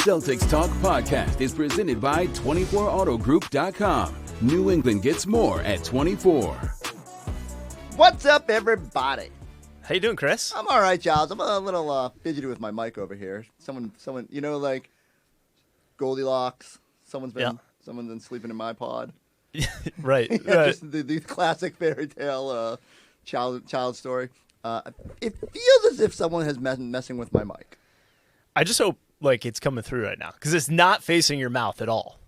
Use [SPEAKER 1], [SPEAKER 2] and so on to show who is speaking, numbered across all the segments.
[SPEAKER 1] Celtics Talk podcast is presented by 24AutoGroup.com. New England gets more at 24.
[SPEAKER 2] What's up, everybody?
[SPEAKER 3] How you doing, Chris?
[SPEAKER 2] I'm all right, Giles. I'm a little fidgety with my mic over here. Someone, like Goldilocks. Someone's been sleeping in my pod.
[SPEAKER 3] Right.
[SPEAKER 2] Just the classic fairy tale child story. It feels as if someone has been messing with my mic.
[SPEAKER 3] I just hope it's coming through right now because it's not facing your mouth at all.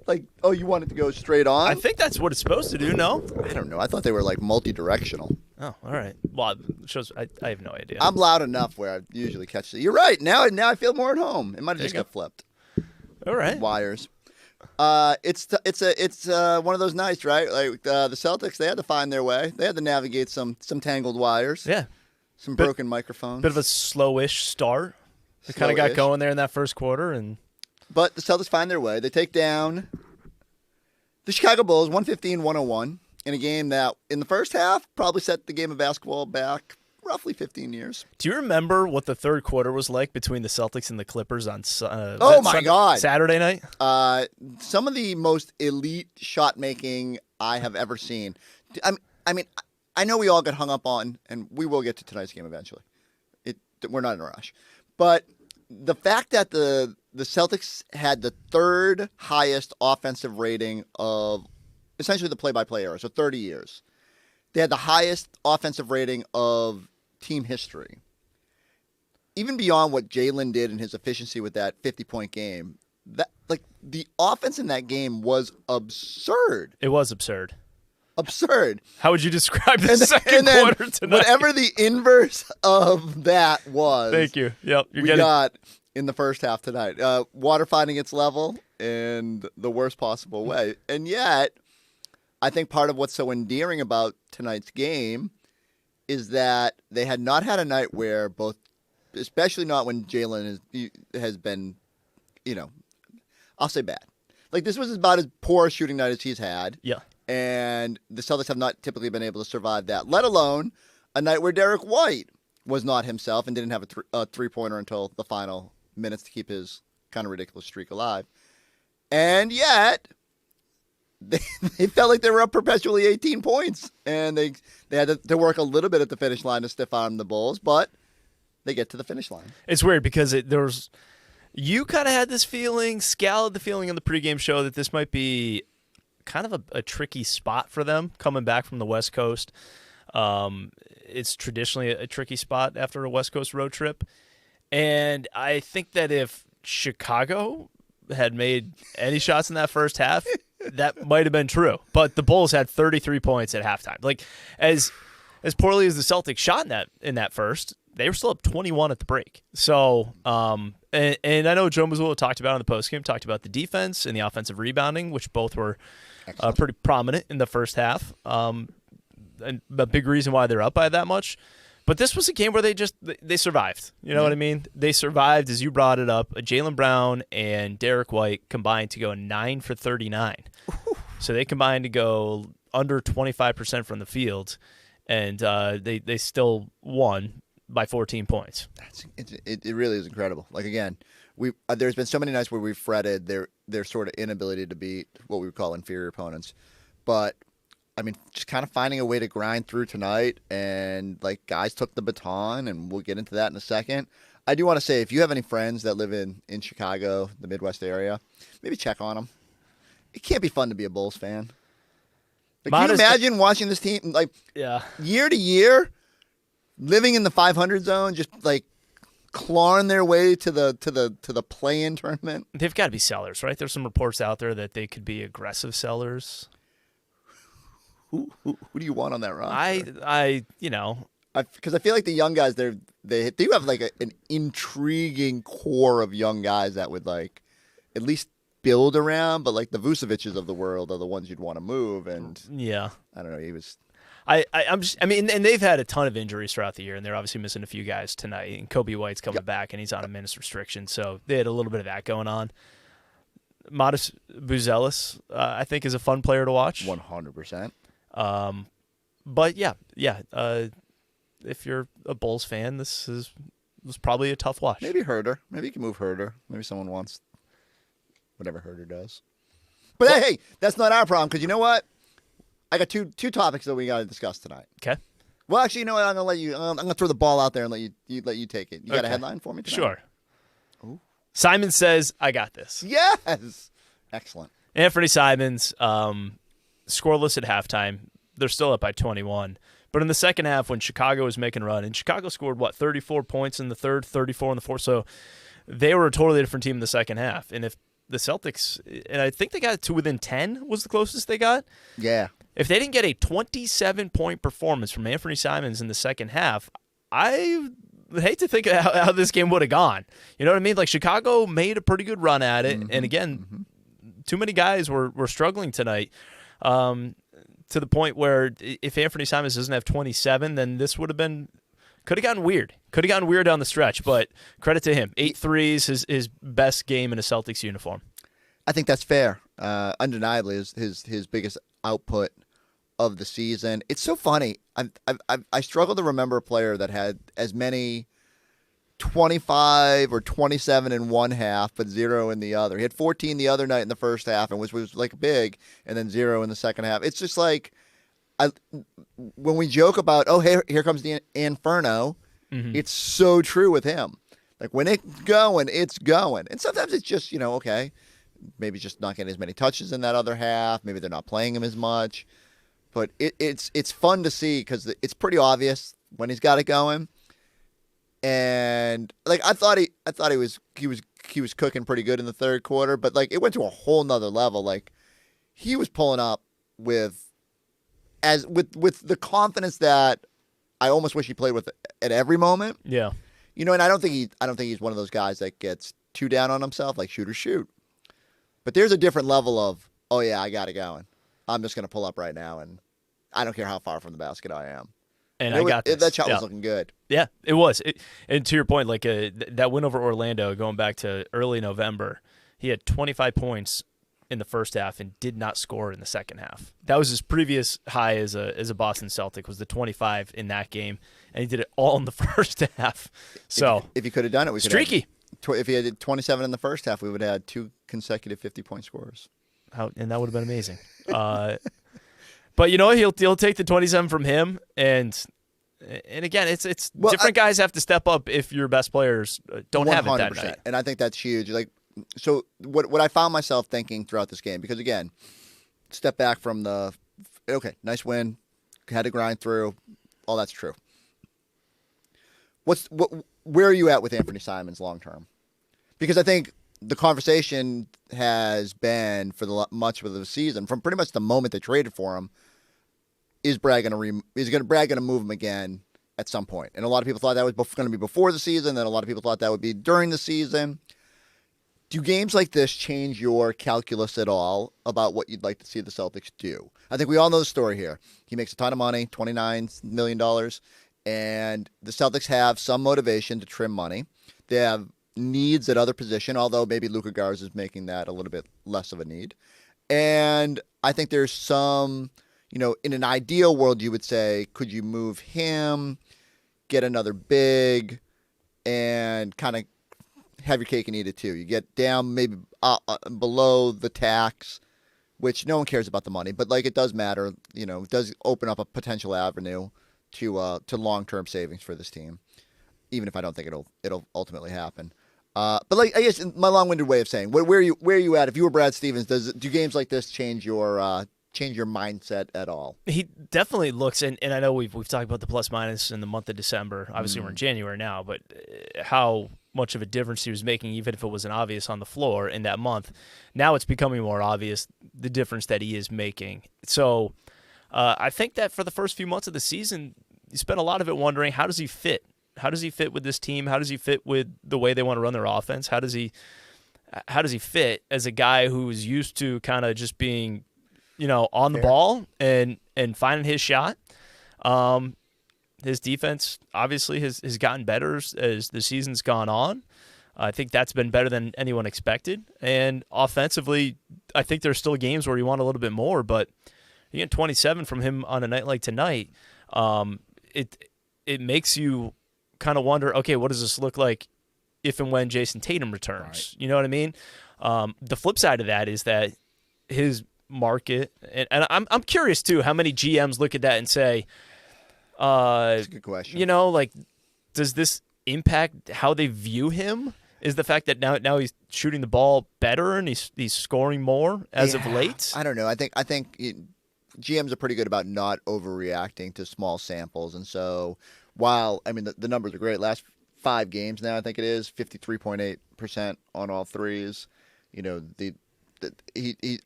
[SPEAKER 2] You want it to go straight on?
[SPEAKER 3] I think that's what it's supposed to do. No,
[SPEAKER 2] I don't know. I thought they were multi-directional.
[SPEAKER 3] Oh, all right. Well, it shows. I have no idea.
[SPEAKER 2] I'm loud enough where I usually catch it. You're right. Now I feel more at home. It might have just got flipped.
[SPEAKER 3] All right.
[SPEAKER 2] Wires. It's one of those nights, right? The Celtics, they had to find their way. They had to navigate some tangled wires.
[SPEAKER 3] Yeah.
[SPEAKER 2] Some broken microphones.
[SPEAKER 3] Bit of a slowish start. They kind of got going there in that first quarter,
[SPEAKER 2] but the Celtics find their way. They take down the Chicago Bulls 115-101 in a game that, in the first half, probably set the game of basketball back roughly 15 years.
[SPEAKER 3] Do you remember what the third quarter was like between the Celtics and the Clippers on
[SPEAKER 2] God,
[SPEAKER 3] Saturday night?
[SPEAKER 2] Some of the most elite shot making I have ever seen. I mean, I know we all got hung up on, and we will get to tonight's game eventually. We're not in a rush. But the fact that the Celtics had the third highest offensive rating of essentially the play-by-play era, so 30 years. They had the highest offensive rating of team history. Even beyond what Jalen did in his efficiency with that 50-point game, the offense in that game was absurd.
[SPEAKER 3] It was absurd.
[SPEAKER 2] Absurd.
[SPEAKER 3] How would you describe the second quarter tonight?
[SPEAKER 2] Whatever the inverse of that was.
[SPEAKER 3] Thank you. Yep.
[SPEAKER 2] We got in the first half tonight. Water finding its level in the worst possible way. And yet, I think part of what's so endearing about tonight's game is that they had not had a night where both, especially not when Jalen has been, I'll say bad. This was about as poor a shooting night as he's had.
[SPEAKER 3] Yeah.
[SPEAKER 2] And the Celtics have not typically been able to survive that, let alone a night where Derek White was not himself and didn't have a three-pointer until the final minutes to keep his kind of ridiculous streak alive. And yet, they felt like they were up perpetually 18 points. And they had to work a little bit at the finish line to stiff-arm the Bulls, but they get to the finish line.
[SPEAKER 3] It's weird because you kind of had this feeling, Scal had the feeling on the pregame show that this might be kind of a tricky spot for them coming back from the West Coast. It's traditionally a tricky spot after a West Coast road trip. And I think that if Chicago had made any shots in that first half, that might have been true. But the Bulls had 33 points at halftime. As poorly as the Celtics shot in that first, they were still up 21 at the break. So, and I know Joe Mazzulla talked about on the postgame, talked about the defense and the offensive rebounding, which both were pretty prominent in the first half. And a big reason why they're up by that much. But this was a game where they survived. You know what I mean? They survived, as you brought it up. Jaylen Brown and Derek White combined to go 9 for 39. So they combined to go under 25% from the field, and they still won by 14 points.
[SPEAKER 2] It really is incredible. Again, there's been so many nights where we've fretted their sort of inability to beat what we would call inferior opponents. But, just kind of finding a way to grind through tonight, and, guys took the baton, and we'll get into that in a second. I do want to say, if you have any friends that live in Chicago, the Midwest area, maybe check on them. It can't be fun to be a Bulls fan. Can you imagine watching this team, year to year, living in the 500 zone, just clawing their way to the play-in tournament?
[SPEAKER 3] They've got to be sellers, right? There's some reports out there that they could be aggressive sellers.
[SPEAKER 2] Who do you want on that roster?
[SPEAKER 3] Because
[SPEAKER 2] I feel like the young guys, they do have an intriguing core of young guys that would at least build around, but the Vucevic's of the world are the ones you'd want to move. And
[SPEAKER 3] yeah,
[SPEAKER 2] I don't know. He was.
[SPEAKER 3] And they've had a ton of injuries throughout the year, and they're obviously missing a few guys tonight. And Kobe White's coming back, and he's on a minutes restriction, so they had a little bit of that going on. Modest Buzelis, I think, is a fun player to watch.
[SPEAKER 2] 100%.
[SPEAKER 3] But yeah. If you're a Bulls fan, this is was probably a tough watch.
[SPEAKER 2] Maybe Herder. Maybe you can move Herder. Maybe someone wants whatever Herder does. But hey, that's not our problem because you know what? I got two topics that we got to discuss tonight.
[SPEAKER 3] Okay.
[SPEAKER 2] Well, actually, you know what? I'm gonna let you. I'm gonna throw the ball out there and let you take it. You got a headline for me tonight?
[SPEAKER 3] Sure.
[SPEAKER 2] Ooh.
[SPEAKER 3] Simon says, "I got this."
[SPEAKER 2] Yes. Excellent.
[SPEAKER 3] Anfernee Simons, scoreless at halftime. They're still up by 21. But in the second half, when Chicago was making a run, and Chicago scored, 34 points in the third, 34 in the fourth. So they were a totally different team in the second half. And if the Celtics, and I think they got to within 10 was the closest they got.
[SPEAKER 2] Yeah.
[SPEAKER 3] If they didn't get a 27-point performance from Anfernee Simons in the second half, I hate to think of how this game would have gone. You know what I mean? Like, Chicago made a pretty good run at it. And again, too many guys were struggling tonight. To the point where if Anfernee Simons doesn't have 27, then this could have gotten weird. Could have gotten weird down the stretch, but credit to him. 8 threes, his best game in a Celtics uniform.
[SPEAKER 2] I think that's fair. Undeniably, his biggest output of the season. It's so funny. I struggle to remember a player that had as many 25 or 27 in one half, but 0 in the other. He had 14 the other night in the first half, and which was like big, and then 0 in the second half. It's just like, when we joke about, oh, here comes the Anfernoo, it's so true with him. Like, when it's going, it's going. And sometimes it's just, okay, maybe just not getting as many touches in that other half. Maybe they're not playing him as much. But it's fun to see because it's pretty obvious when he's got it going. And like I thought he was cooking pretty good in the third quarter, but like it went to a whole nother level. Like he was pulling up with the confidence that I almost wish he played with at every moment.
[SPEAKER 3] Yeah.
[SPEAKER 2] And I don't think he's one of those guys that gets too down on himself, like shoot or shoot. But there's a different level of, oh yeah, I got it going. I'm just gonna pull up right now, and I don't care how far from the basket I am.
[SPEAKER 3] And I got this.
[SPEAKER 2] That shot was looking good.
[SPEAKER 3] Yeah, it was. And to your point, like that win over Orlando, going back to early November, he had 25 points in the first half and did not score in the second half. That was his previous high as a Boston Celtic, was the 25 in that game, and he did it all in the first half. So
[SPEAKER 2] if he could have done it, we could
[SPEAKER 3] streaky.
[SPEAKER 2] If he had 27 in the first half, we would have had 2 consecutive 50-point scores.
[SPEAKER 3] And that would have been amazing. But you know what? He'll take the 27 from him, and again, it's different guys have to step up if your best players don't 100%. Have it that night.
[SPEAKER 2] And I think that's huge. Like, so what I found myself thinking throughout this game, because again, step back from nice win, had to grind through, all that's true. Where are you at with Anfernee Simons long term? Because I think the conversation has been for much of the season, from pretty much the moment they traded for him, is Brad going to move him again at some point? And a lot of people thought that was going to be before the season. Then a lot of people thought that would be during the season. Do games like this change your calculus at all about what you'd like to see the Celtics do? I think we all know the story here. He makes a ton of money, $29 million, and the Celtics have some motivation to trim money. They have needs at other position, although maybe Luka Garza is making that a little bit less of a need. And I think there's some, in an ideal world, you would say, could you move him, get another big, and kind of have your cake and eat it too? You get down maybe below the tax, which no one cares about the money, but like it does matter. It does open up a potential avenue to long-term savings for this team, even if I don't think it'll ultimately happen. But like, I guess my long-winded way of saying, where are you at? If you were Brad Stevens, do games like this change your mindset at all?
[SPEAKER 3] He definitely looks, and I know we've talked about the plus minus in the month of December. Obviously, we're in January now, but how much of a difference he was making, even if it wasn't obvious on the floor in that month. Now it's becoming more obvious the difference that he is making. So I think that for the first few months of the season, you spent a lot of it wondering, how does he fit? How does he fit with this team? How does he fit with the way they want to run their offense? How does he fit as a guy who's used to kind of just being, on the ball and finding his shot? His defense obviously has gotten better as the season's gone on. I think that's been better than anyone expected. And offensively, I think there's still games where you want a little bit more, but you get 27 from him on a night like tonight. It makes you kind of wonder, okay, what does this look like if and when Jason Tatum returns? Right. You know what I mean? The flip side of that is that his market, and I'm curious too, how many GMs look at that and say,
[SPEAKER 2] that's a good question.
[SPEAKER 3] You know, like, does this impact how they view him? Is the fact that now he's shooting the ball better and he's scoring more as of late?
[SPEAKER 2] I don't know. I think GMs are pretty good about not overreacting to small samples, and so while the numbers are great, last 5 games now I think it is 53.8% on all threes. You know, he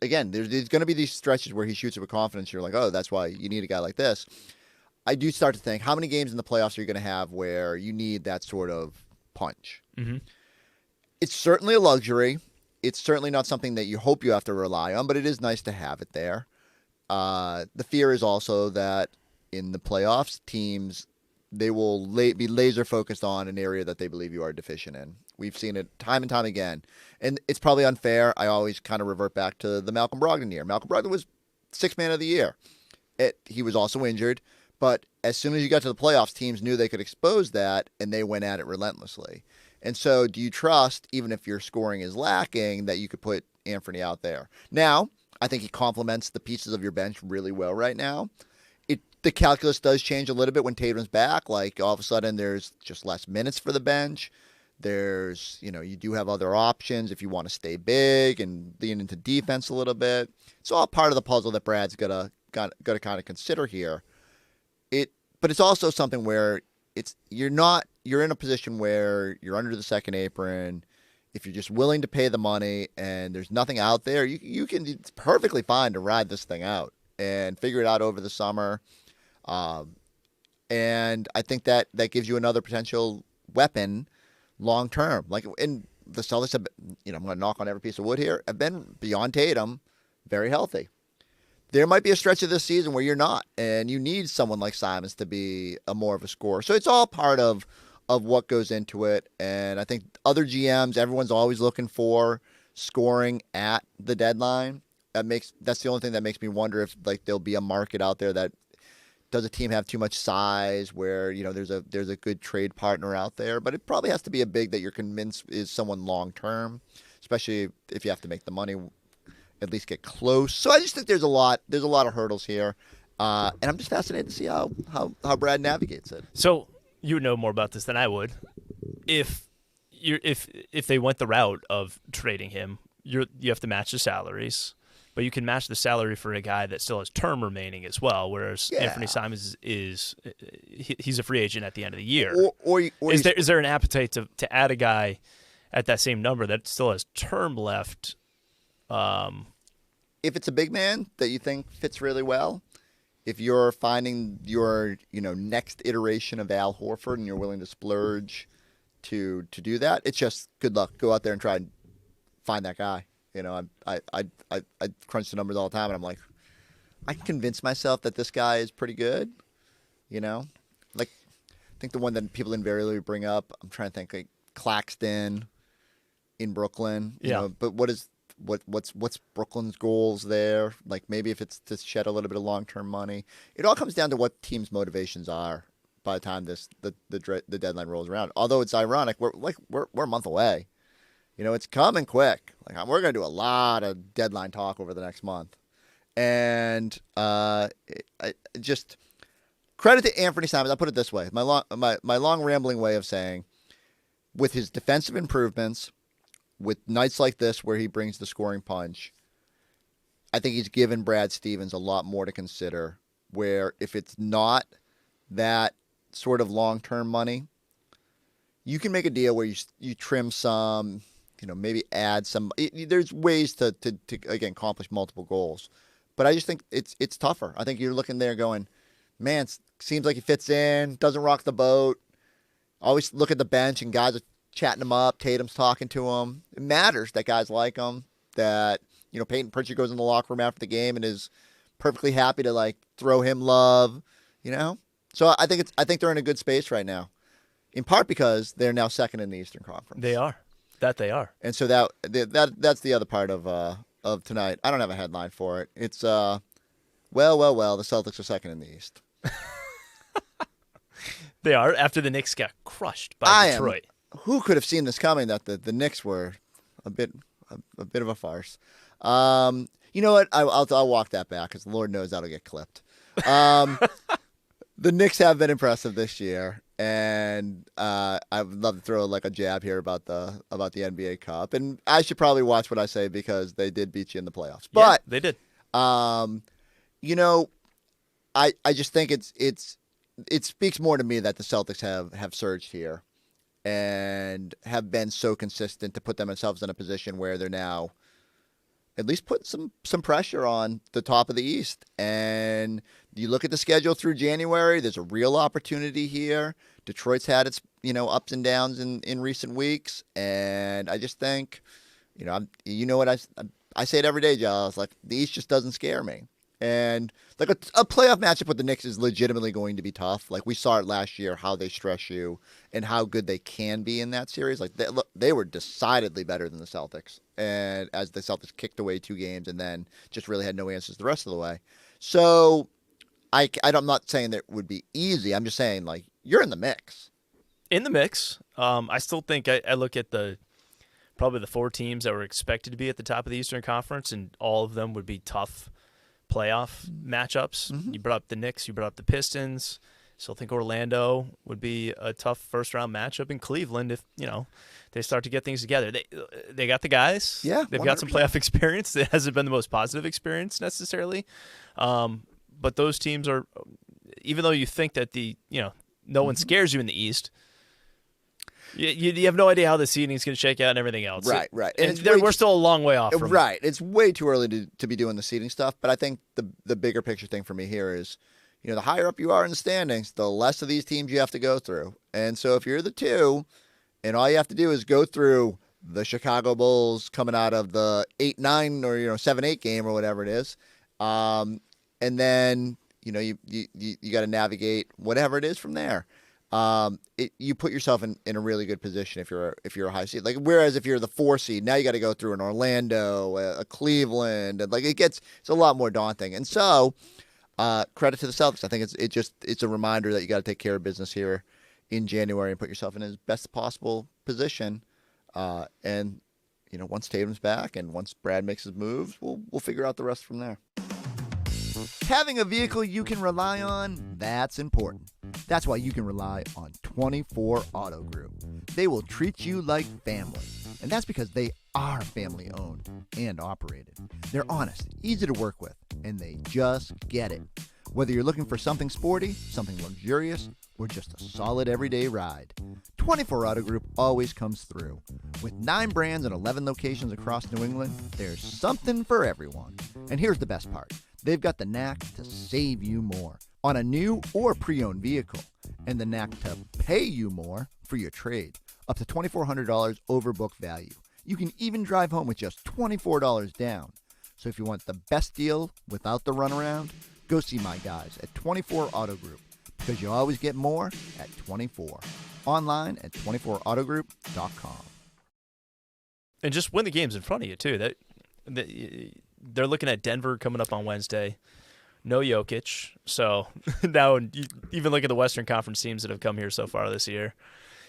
[SPEAKER 2] again, there's going to be these stretches where he shoots it with confidence. You're like, oh, that's why you need a guy like this. I do start to think, how many games in the playoffs are you going to have where you need that sort of punch?
[SPEAKER 3] Mm-hmm.
[SPEAKER 2] It's certainly a luxury. It's certainly not something that you hope you have to rely on, but it is nice to have it there. The fear is also that in the playoffs, teams, they will be laser focused on an area that they believe you are deficient in. We've seen it time and time again. And it's probably unfair. I always kind of revert back to the Malcolm Brogdon year. Malcolm Brogdon was 6th man of the year. He was also injured. But as soon as you got to the playoffs, teams knew they could expose that, and they went at it relentlessly. And so do you trust, even if your scoring is lacking, that you could put Anfernee out there? Now, I think he complements the pieces of your bench really well right now. The calculus does change a little bit when Tatum's back. Like, all of a sudden, there's just less minutes for the bench. There's, you do have other options if you want to stay big and lean into defense a little bit. It's all part of the puzzle that Brad's got to kind of consider here. But it's also something where you're in a position where you're under the second apron. If you're just willing to pay the money and there's nothing out there, it's perfectly fine to ride this thing out and figure it out over the summer. And I think that gives you another potential weapon long term. Like, in the Celtics have, I'm going to knock on every piece of wood here, have been beyond Tatum, very healthy. There might be a stretch of this season where you're not, and you need someone like Simons to be more of a scorer. So it's all part of what goes into it. And I think other GMs, everyone's always looking for scoring at the deadline. That's the only thing that makes me wonder if, like, there'll be a market out there that does a team have too much size where, there's a good trade partner out there. But it probably has to be a big that you're convinced is someone long term, especially if you have to make the money, at least get close. So I just think there's a lot of hurdles here, and I'm just fascinated to see how Brad navigates it.
[SPEAKER 3] So you know more about this than I would. If they went the route of trading him, you have to match the salaries, but you can match the salary for a guy that still has term remaining as well. Whereas Anfernee Simons he's a free agent at the end of the year. Is there an appetite to add a guy at that same number that still has term left?
[SPEAKER 2] If it's a big man that you think fits really well, if you're finding your next iteration of Al Horford and you're willing to splurge to do that, it's just good luck. Go out there and try and find that guy. I crunch the numbers all the time, and I'm like, I can convince myself that this guy is pretty good. Like, I think the one that people invariably bring up, I'm trying to think, like Claxton in Brooklyn. But what's Brooklyn's goals there? Like, maybe if it's to shed a little bit of long-term money. It all comes down to what teams' motivations are by the time the deadline rolls around. Although it's ironic, we're a month away. It's coming quick. Like, we're going to do a lot of deadline talk over the next month. And I just credit to Anfernee Simons. I'll put it this way. My long rambling way of saying, with his defensive improvements, with nights like this where he brings the scoring punch, I think he's given Brad Stevens a lot more to consider, where if it's not that sort of long-term money, you can make a deal where you trim some, maybe add some. There's ways to again, accomplish multiple goals. But I just think it's tougher. I think you're looking there going, man, seems like he fits in, doesn't rock the boat. Always look at the bench and guys are chatting him up. Tatum's talking to him. It matters that guys like him. That Peyton Pritchard goes in the locker room after the game and is perfectly happy to like throw him love. So I think they're in a good space right now, in part because they're now second in the Eastern Conference.
[SPEAKER 3] They are. They are.
[SPEAKER 2] And so that's the other part of tonight. I don't have a headline for it. It's well. The Celtics are second in the East.
[SPEAKER 3] They are, after the Knicks got crushed by Detroit.
[SPEAKER 2] Who could have seen this coming, that the Knicks were a bit of a farce. You know what? I'll walk that back because Lord knows that'll get clipped. The Knicks have been impressive this year, and I would love to throw like a jab here about the NBA Cup. And I should probably watch what I say because they did beat you in the playoffs. But
[SPEAKER 3] yeah, they did.
[SPEAKER 2] You know, I just think it speaks more to me that the Celtics have surged here and have been so consistent to put themselves in a position where they're now at least put some pressure on the top of the East. And you look at the schedule through January, there's a real opportunity here. Detroit's had its, ups and downs in recent weeks. And I just think, what I say it every day, Giles, like the East just doesn't scare me. And like a playoff matchup with the Knicks is legitimately going to be tough. Like we saw it last year, how they stress you and how good they can be in that series. Like they were decidedly better than the Celtics. And as the Celtics kicked away 2 games and then just really had no answers the rest of the way. So I'm not saying that it would be easy. I'm just saying like you're in the mix.
[SPEAKER 3] In the mix. I still think I look at probably the 4 teams that were expected to be at the top of the Eastern Conference, and all of them would be tough playoff matchups. Mm-hmm. You brought up the Knicks, you brought up the Pistons. Still think Orlando would be a tough first-round matchup in Cleveland if, they start to get things together. They got the guys.
[SPEAKER 2] Yeah,
[SPEAKER 3] they've
[SPEAKER 2] 100%.
[SPEAKER 3] Got some playoff experience. It hasn't been the most positive experience necessarily. But those teams are, even though you think that no one scares you in the East, you have no idea how the seeding is going to shake out and everything else.
[SPEAKER 2] Right.
[SPEAKER 3] And we're still a long way off from
[SPEAKER 2] right. It's way too early to be doing the seeding stuff. But I think the bigger picture thing for me here is, the higher up you are in the standings, the less of these teams you have to go through. And so if you're the 2, and all you have to do is go through the Chicago Bulls coming out of the 8-9 or 7-8 game or whatever it is, and then you got to navigate whatever it is from there. You put yourself in a really good position if you're a high seed. Like whereas if you're the 4 seed, now you got to go through an Orlando, a Cleveland, and like it's a lot more daunting. And so, credit to the Celtics. I think it's a reminder that you got to take care of business here in January and put yourself in as best possible position. And once Tatum's back and once Brad makes his moves, we'll figure out the rest from there. Having a vehicle you can rely on, that's important. That's why you can rely on 24 Auto Group. They will treat you like family. And that's because they are family owned and operated. They're honest, easy to work with, and they just get it. Whether you're looking for something sporty, something luxurious, or just a solid everyday ride, 24 Auto Group always comes through. With 9 brands and 11 locations across New England, there's something for everyone. And here's the best part. They've got the knack to save you more on a new or pre-owned vehicle, and the knack to pay you more for your trade, up to $2,400 over book value. You can even drive home with just $24 down. So if you want the best deal without the runaround, go see my guys at 24 Auto Group, because you always get more at 24. Online at 24autogroup.com.
[SPEAKER 3] And just win the games in front of you, too. They're looking at Denver coming up on Wednesday. No Jokic. So now even look at the Western Conference teams that have come here so far this year.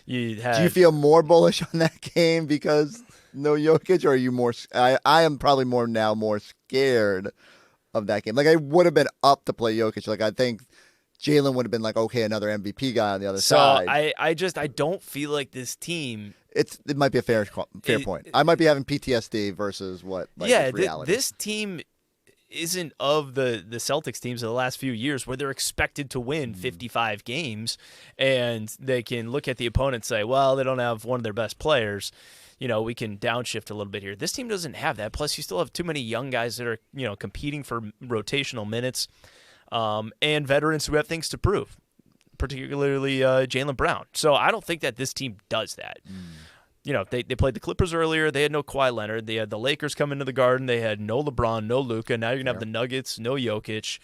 [SPEAKER 3] Do you
[SPEAKER 2] feel more bullish on that game because no Jokic, or are you more? I am probably more scared of that game. Like I would have been up to play Jokic. Like I think Jalen would have been like, okay, another MVP guy on the other side.
[SPEAKER 3] I don't feel like this team.
[SPEAKER 2] It might be a fair point. I might be having PTSD versus what. Like, reality.
[SPEAKER 3] This team isn't of the Celtics teams of the last few years where they're expected to win 55 games, and they can look at the opponent and say, well, they don't have one of their best players. We can downshift a little bit here. This team doesn't have that. Plus, you still have too many young guys that are competing for rotational minutes, and veterans who have things to prove, particularly Jaylen Brown. So I don't think that this team does that. They played the Clippers earlier. They had no Kawhi Leonard. They had the Lakers come into the Garden. They had no LeBron, no Luka. Now you're going to have the Nuggets, no Jokic.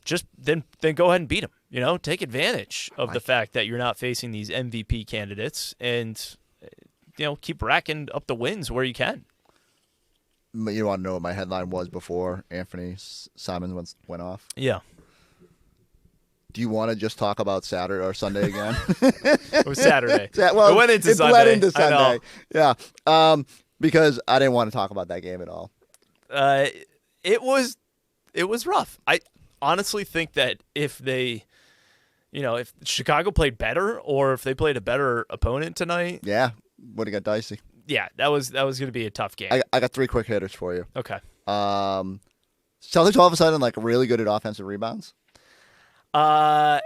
[SPEAKER 3] Just then go ahead and beat them. Take advantage of the fact that you're not facing these MVP candidates and, keep racking up the wins where you can.
[SPEAKER 2] You want to know what my headline was before Anfernee Simons went off?
[SPEAKER 3] Yeah.
[SPEAKER 2] Do you want to just talk about Saturday or Sunday again?
[SPEAKER 3] It was Saturday.
[SPEAKER 2] Well,
[SPEAKER 3] it went into
[SPEAKER 2] it
[SPEAKER 3] Sunday.
[SPEAKER 2] bled into Sunday.
[SPEAKER 3] I know.
[SPEAKER 2] Yeah. Because I didn't want to talk about that game at all.
[SPEAKER 3] It was rough. I honestly think that if Chicago played better or if they played a better opponent tonight,
[SPEAKER 2] yeah, would have got dicey.
[SPEAKER 3] Yeah, that was going to be a tough game.
[SPEAKER 2] I got 3 quick hitters for you.
[SPEAKER 3] Okay.
[SPEAKER 2] Celtics all of a sudden like really good at offensive rebounds.
[SPEAKER 3] I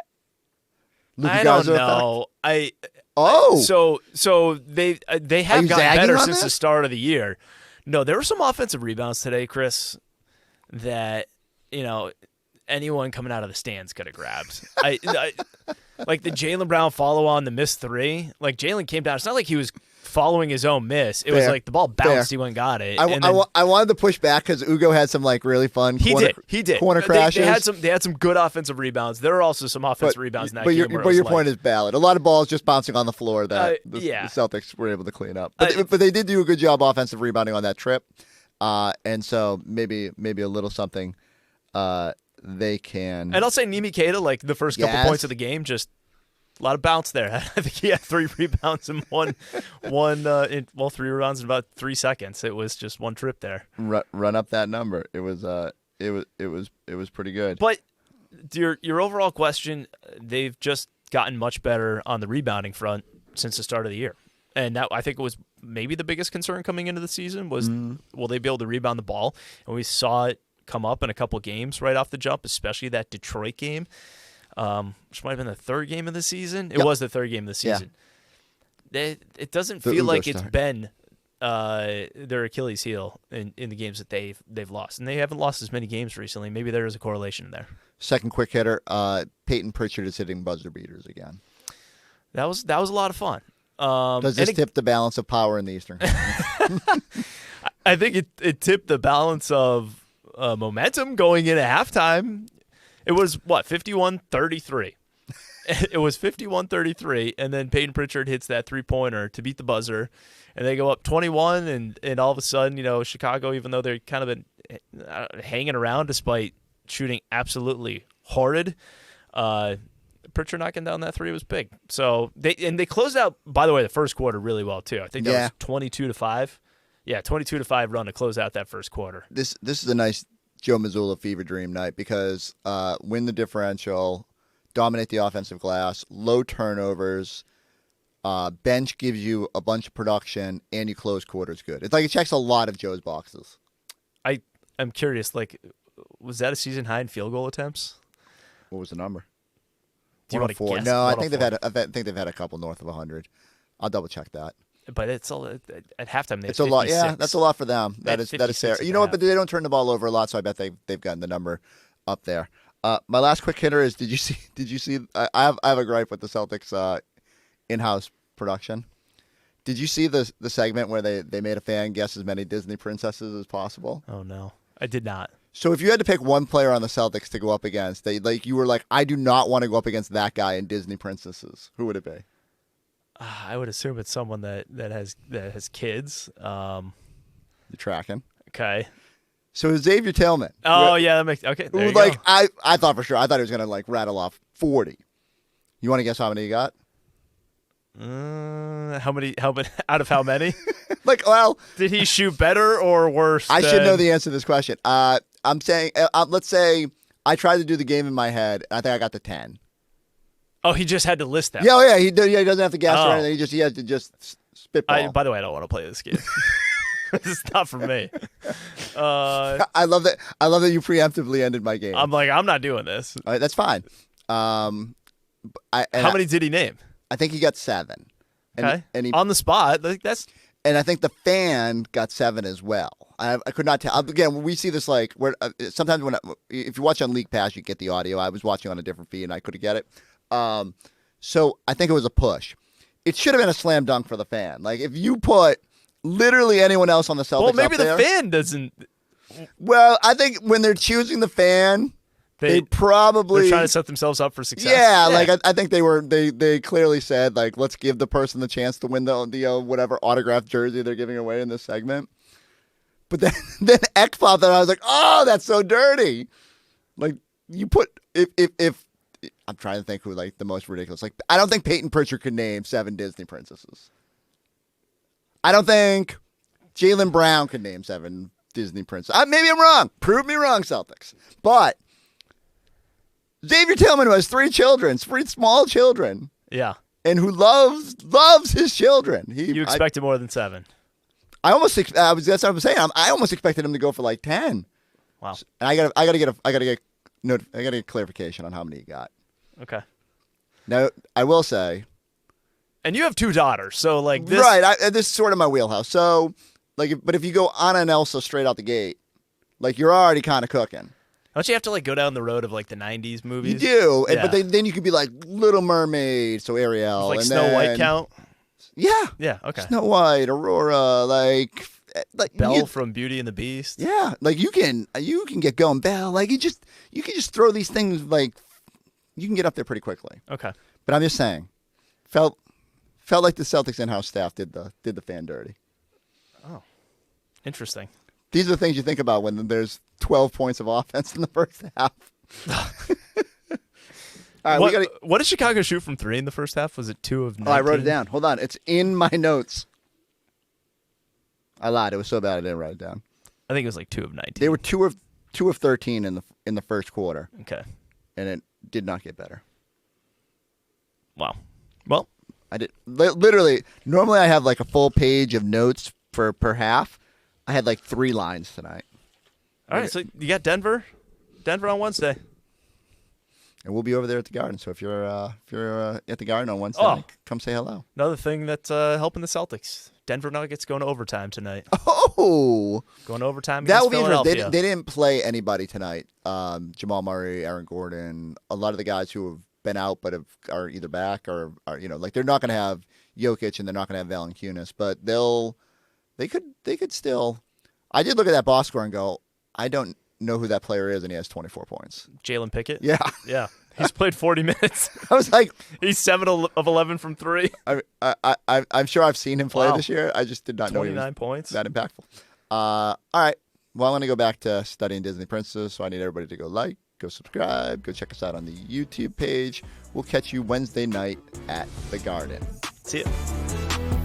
[SPEAKER 3] don't know. So they have gotten better since the start of the year. No, there were some offensive rebounds today, Chris, that anyone coming out of the stands could have grabbed. Like the Jaylen Brown follow on the missed 3. Like Jaylen came down. It's not like he was following his own miss. It was like the ball bounced. He went and got it.
[SPEAKER 2] I wanted to push back because Ugo had some like really fun.
[SPEAKER 3] He did
[SPEAKER 2] corner crashes.
[SPEAKER 3] They had some good offensive rebounds. There were also some offensive rebounds in that game.
[SPEAKER 2] But your point is valid. A lot of balls just bouncing on the floor that the Celtics were able to clean up. But they did do a good job offensive rebounding on that trip, and so maybe a little something they can.
[SPEAKER 3] And I'll say Nimi Keita, like the first couple points of the game, just. A lot of bounce there. I think he had 3 rebounds and 3 rebounds in about 3 seconds. It was just one trip there.
[SPEAKER 2] Run up that number. It was pretty good.
[SPEAKER 3] But your overall question, they've just gotten much better on the rebounding front since the start of the year, and that I think was maybe the biggest concern coming into the season was will they be able to rebound the ball? And we saw it come up in a couple games right off the jump, especially that Detroit game. Which might have been the 3rd game of the season. It was the 3rd game of the season. Yeah. It doesn't feel like it's been their Achilles heel in the games that they've lost, and they haven't lost as many games recently. Maybe there is a correlation there.
[SPEAKER 2] Second quick hitter, Peyton Pritchard is hitting buzzer beaters again.
[SPEAKER 3] That was a lot of fun.
[SPEAKER 2] Does this tip the balance of power in the Eastern Conference?
[SPEAKER 3] I think it tipped the balance of momentum going into halftime. It was, 51-33. It was 51-33, and then Peyton Pritchard hits that 3-pointer to beat the buzzer, and they go up 21, and all of a sudden, Chicago, even though they're kind of been hanging around despite shooting absolutely horrid, Pritchard knocking down that 3 was big. So they closed out, by the way, the first quarter really well, too. I think that was 22-5. Yeah, 22-5 run to close out that first quarter.
[SPEAKER 2] This is a nice Joe Mazzulla fever dream night because win the differential, dominate the offensive glass, low turnovers, bench gives you a bunch of production, and you close quarters good. It's like it checks a lot of Joe's boxes.
[SPEAKER 3] I'm curious, was that a season high in field goal attempts?
[SPEAKER 2] What was the number?
[SPEAKER 3] Do you want to guess?
[SPEAKER 2] No, I think they've had a couple north of 100. I'll double check that.
[SPEAKER 3] But it's all at halftime.
[SPEAKER 2] It's a lot. Yeah, that's a lot for them. That is fair. You know what? But they don't turn the ball over a lot, so I bet they've gotten the number up there. My last quick hitter is: Did you see? I have a gripe with the Celtics in-house production. Did you see the segment where they made a fan guess as many Disney princesses as possible?
[SPEAKER 3] Oh no, I did not.
[SPEAKER 2] So if you had to pick one player on the Celtics to go up against, you were like, I do not want to go up against that guy in Disney princesses. Who would it be?
[SPEAKER 3] I would assume it's someone that has kids.
[SPEAKER 2] You're tracking.
[SPEAKER 3] Okay.
[SPEAKER 2] So Xavier Tillman.
[SPEAKER 3] Oh yeah, that makes okay. There you
[SPEAKER 2] go.
[SPEAKER 3] I
[SPEAKER 2] thought for sure. I thought he was gonna rattle off 40. You want to guess how many he got?
[SPEAKER 3] How many out of how many?
[SPEAKER 2] Did
[SPEAKER 3] he shoot better or worse?
[SPEAKER 2] I should know the answer to this question. I'm saying, let's say I tried to do the game in my head. And I think I got to 10.
[SPEAKER 3] Oh, he just had to list that.
[SPEAKER 2] Yeah, he doesn't have to guess or anything. He had to just spitball.
[SPEAKER 3] By the way, I don't want to play this game. This is not for me.
[SPEAKER 2] I love that. I love that you preemptively ended my game.
[SPEAKER 3] I'm like, I'm not doing this.
[SPEAKER 2] All right, that's fine.
[SPEAKER 3] How many did he name?
[SPEAKER 2] I think he got 7.
[SPEAKER 3] Okay. And on the spot, that's.
[SPEAKER 2] And I think the fan got 7 as well. I could not tell. Again, we see this sometimes if you watch on League Pass, you get the audio. I was watching on a different feed and I couldn't get it. So I think it was a push. It should have been a slam dunk for the fan. Like if you put literally anyone else on the Celtics,
[SPEAKER 3] well, maybe the fan doesn't.
[SPEAKER 2] Well, I think when they're choosing the fan, they probably
[SPEAKER 3] they're trying to set themselves up for success.
[SPEAKER 2] Yeah. I think they clearly said let's give the person the chance to win the whatever autographed jersey they're giving away in this segment. But then Ekpop, and I was like, oh, that's so dirty. Like you put if I'm trying to think who like the most ridiculous. Like I don't think Peyton Pritchard could name 7 Disney princesses. I don't think Jaylen Brown could name 7 Disney princesses. Maybe I'm wrong. Prove me wrong, Celtics. But Xavier Tillman, who has 3 children, 3 small children.
[SPEAKER 3] Yeah.
[SPEAKER 2] And who loves his children.
[SPEAKER 3] You expected more than 7.
[SPEAKER 2] That's what I'm saying. I almost expected him to go for like 10.
[SPEAKER 3] Wow.
[SPEAKER 2] And I gotta get clarification on how many he got.
[SPEAKER 3] Okay.
[SPEAKER 2] Now I will say.
[SPEAKER 3] And you have 2 daughters, so like this.
[SPEAKER 2] Right. This is sort of my wheelhouse. So but if you go Anna and Elsa straight out the gate, like you're already kind of cooking.
[SPEAKER 3] Don't you have to like go down the road of like the 90s movies?
[SPEAKER 2] You do,
[SPEAKER 3] yeah.
[SPEAKER 2] But then you could be like Little Mermaid, so Ariel,
[SPEAKER 3] like
[SPEAKER 2] and
[SPEAKER 3] Snow White count.
[SPEAKER 2] Yeah.
[SPEAKER 3] Yeah. Okay.
[SPEAKER 2] Snow White, Aurora, like
[SPEAKER 3] Belle from Beauty and the Beast.
[SPEAKER 2] Yeah, like you can get going, Belle. Like you can just throw these things like you can get up there pretty quickly.
[SPEAKER 3] Okay.
[SPEAKER 2] But I'm just saying, felt like the Celtics in-house staff did the fan dirty.
[SPEAKER 3] Oh, interesting.
[SPEAKER 2] These are the things you think about when there's 12 points of offense in the first half. All right,
[SPEAKER 3] what did Chicago shoot from 3 in the first half? Was it 2 of 19?
[SPEAKER 2] Oh, I wrote it down. Hold on. It's in my notes. I lied. It was so bad I didn't write it down.
[SPEAKER 3] I think it was like 2 of 19.
[SPEAKER 2] They were 2 of 13 in the first quarter.
[SPEAKER 3] Okay.
[SPEAKER 2] And it did not get better.
[SPEAKER 3] Wow. Well,
[SPEAKER 2] I did literally. Normally, I have like a full page of notes per half. I had like 3 lines tonight.
[SPEAKER 3] All right, so you got Denver on Wednesday,
[SPEAKER 2] and we'll be over there at the Garden. So if you're at the Garden on Wednesday, come say hello.
[SPEAKER 3] Another thing that's helping the Celtics: Denver Nuggets going to overtime tonight.
[SPEAKER 2] Oh,
[SPEAKER 3] going to overtime.
[SPEAKER 2] That
[SPEAKER 3] Against
[SPEAKER 2] will be interesting.
[SPEAKER 3] Philadelphia.
[SPEAKER 2] They didn't play anybody tonight. Jamal Murray, Aaron Gordon, a lot of the guys who have been out but are either back or are like they're not going to have Jokic and they're not going to have Valanciunas, but they could still. I did look at that box score and go, I don't know who that player is, and he has 24 points.
[SPEAKER 3] Jalen Pickett?
[SPEAKER 2] Yeah.
[SPEAKER 3] Yeah. He's played 40 minutes.
[SPEAKER 2] I was like...
[SPEAKER 3] He's 7 of 11 from 3.
[SPEAKER 2] I'm sure I've seen him play this year. I just did not know he was
[SPEAKER 3] 29 points.
[SPEAKER 2] That impactful. All right. Well, I'm going to go back to studying Disney Princess, so I need everybody to go like, go subscribe, go check us out on the YouTube page. We'll catch you Wednesday night at the Garden.
[SPEAKER 3] See ya.